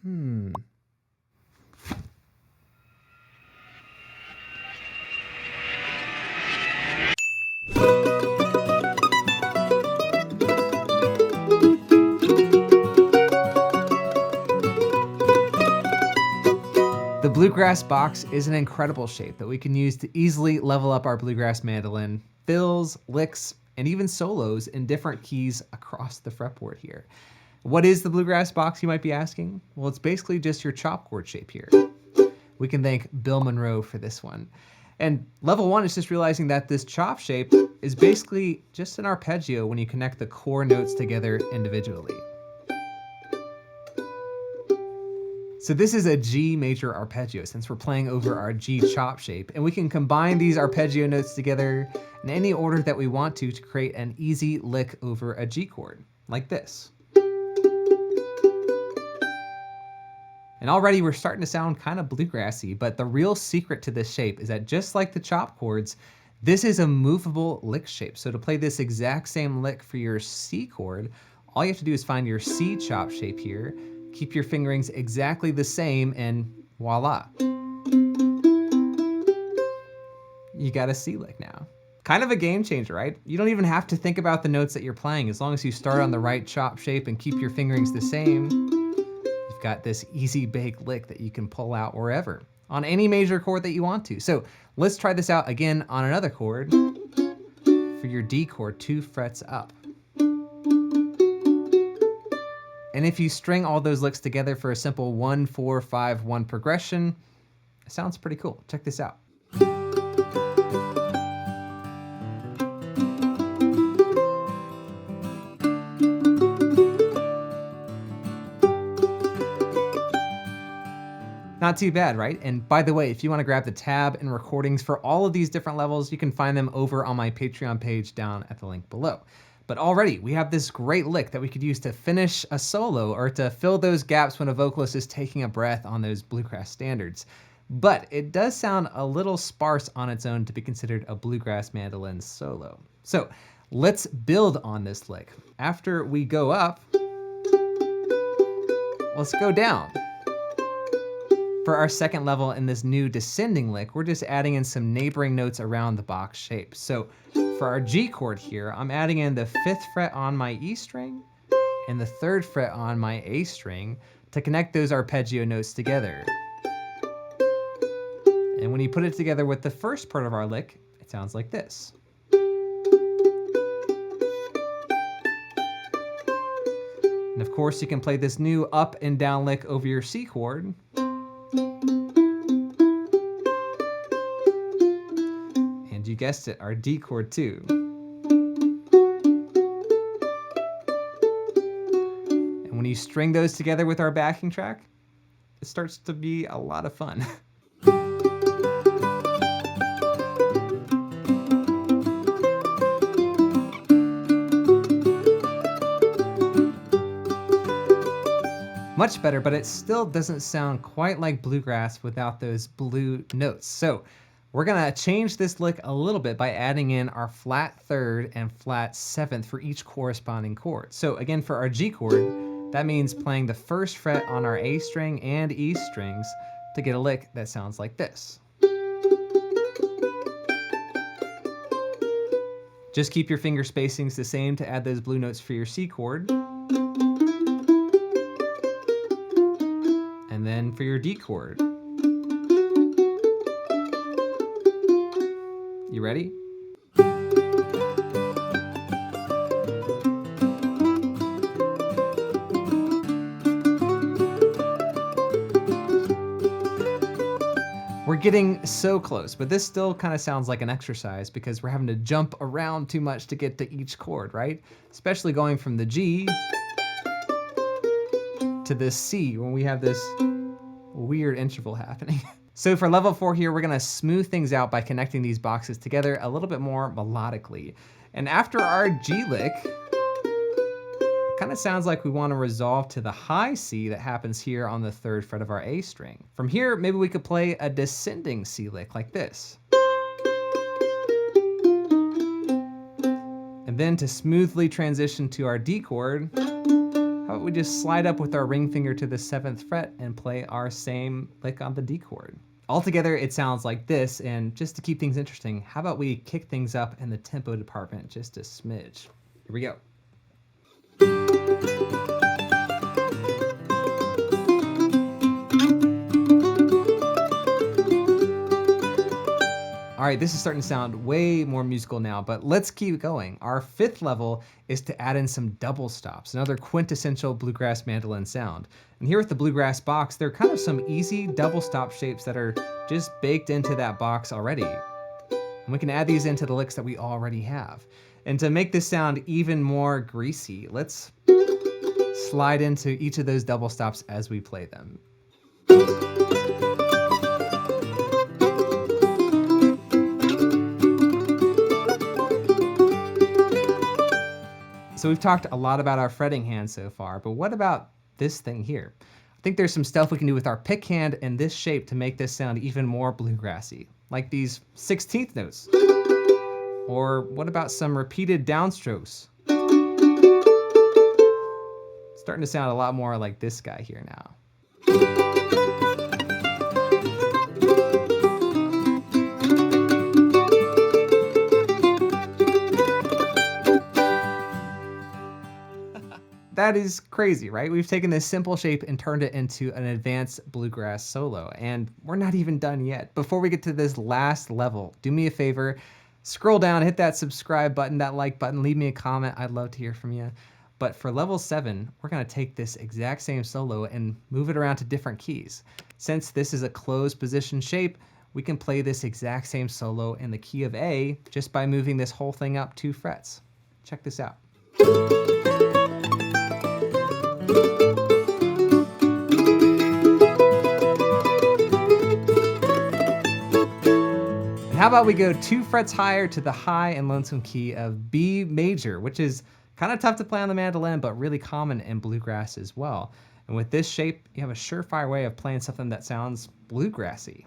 The Bluegrass box is an incredible shape that we can use to easily level up our bluegrass mandolin, fills, licks, and even solos in different keys across the fretboard here. What is the Bluegrass box, you might be asking? Well, it's basically just your chop chord shape here. We can thank Bill Monroe for this one. And level one is just realizing that this chop shape is basically just an arpeggio when you connect the core notes together individually. So this is a G major arpeggio since we're playing over our G chop shape, and we can combine these arpeggio notes together in any order that we want to create an easy lick over a G chord, like this. And already we're starting to sound kind of bluegrassy, but the real secret to this shape is that just like the chop chords, this is a movable lick shape. So to play this exact same lick for your C chord, all you have to do is find your C chop shape here, keep your fingerings exactly the same, and voila. You got a C lick now. Kind of a game changer, right? You don't even have to think about the notes that you're playing. As long as you start on the right chop shape and keep your fingerings the same, you've got this easy bake lick that you can pull out wherever, on any major chord that you want to. So let's try this out again on another chord. For your D chord, 2 frets up. And if you string all those licks together for a simple 1, 4, 5, 1 progression, it sounds pretty cool. Check this out. Not too bad, right? And by the way, if you want to grab the tab and recordings for all of these different levels, you can find them over on my Patreon page down at the link below. But already we have this great lick that we could use to finish a solo or to fill those gaps when a vocalist is taking a breath on those bluegrass standards. But it does sound a little sparse on its own to be considered a bluegrass mandolin solo. So let's build on this lick. After we go up, let's go down. For our second level in this new descending lick, we're just adding in some neighboring notes around the box shape. So for our G chord here, I'm adding in the 5th fret on my E string and the 3rd fret on my A string to connect those arpeggio notes together. And when you put it together with the first part of our lick, it sounds like this. And of course, you can play this new up and down lick over your C chord. And you guessed it, our D chord too. And when you string those together with our backing track, it starts to be a lot of fun. Much better, but it still doesn't sound quite like bluegrass without those blue notes. So we're gonna change this lick a little bit by adding in our flat 3rd and flat 7th for each corresponding chord. So again, for our G chord, that means playing the 1st fret on our A string and E strings to get a lick that sounds like this. Just keep your finger spacings the same to add those blue notes for your C chord. And then for your D chord. You ready? We're getting so close, but this still kind of sounds like an exercise because we're having to jump around too much to get to each chord, right? Especially going from the G to this C when we have this weird interval happening. So for level 4 here, we're gonna smooth things out by connecting these boxes together a little bit more melodically. And after our G lick, it kind of sounds like we want to resolve to the high C that happens here on the 3rd fret of our A string. From here, maybe we could play a descending C lick like this. And then to smoothly transition to our D chord, how about about we just slide up with our ring finger to the 7th fret and play our same lick on the D chord. Altogether, it sounds like this, and just to keep things interesting, how about we kick things up in the tempo department just a smidge. Here we go. All right, this is starting to sound way more musical now, but let's keep going. Our 5th level is to add in some double stops, another quintessential bluegrass mandolin sound. And here with the Bluegrass box, there are kind of some easy double stop shapes that are just baked into that box already. And we can add these into the licks that we already have. And to make this sound even more greasy, let's slide into each of those double stops as we play them. So we've talked a lot about our fretting hand so far, but what about this thing here? I think there's some stuff we can do with our pick hand and this shape to make this sound even more bluegrassy, like these 16th notes. Or what about some repeated downstrokes? It's starting to sound a lot more like this guy here now. That is crazy, right? We've taken this simple shape and turned it into an advanced bluegrass solo, and we're not even done yet. Before we get to this last level, do me a favor, scroll down, hit that subscribe button, that like button, leave me a comment. I'd love to hear from you. But for level 7, we're gonna take this exact same solo and move it around to different keys. Since this is a closed position shape, we can play this exact same solo in the key of A just by moving this whole thing up 2 frets. Check this out. How about we go 2 frets higher to the high and lonesome key of B major, which is kind of tough to play on the mandolin, but really common in bluegrass as well. And with this shape, you have a surefire way of playing something that sounds bluegrassy.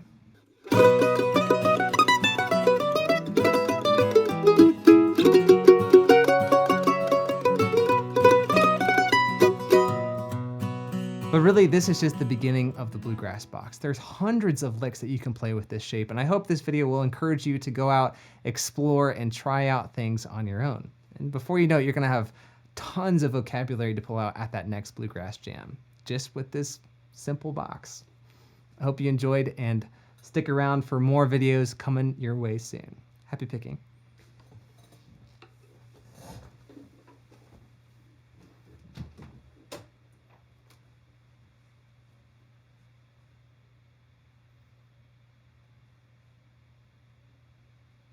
But really, this is just the beginning of the Bluegrass box. There's hundreds of licks that you can play with this shape, and I hope this video will encourage you to go out, explore, and try out things on your own. And before you know it, you're gonna have tons of vocabulary to pull out at that next Bluegrass jam, just with this simple box. I hope you enjoyed, and stick around for more videos coming your way soon. Happy picking.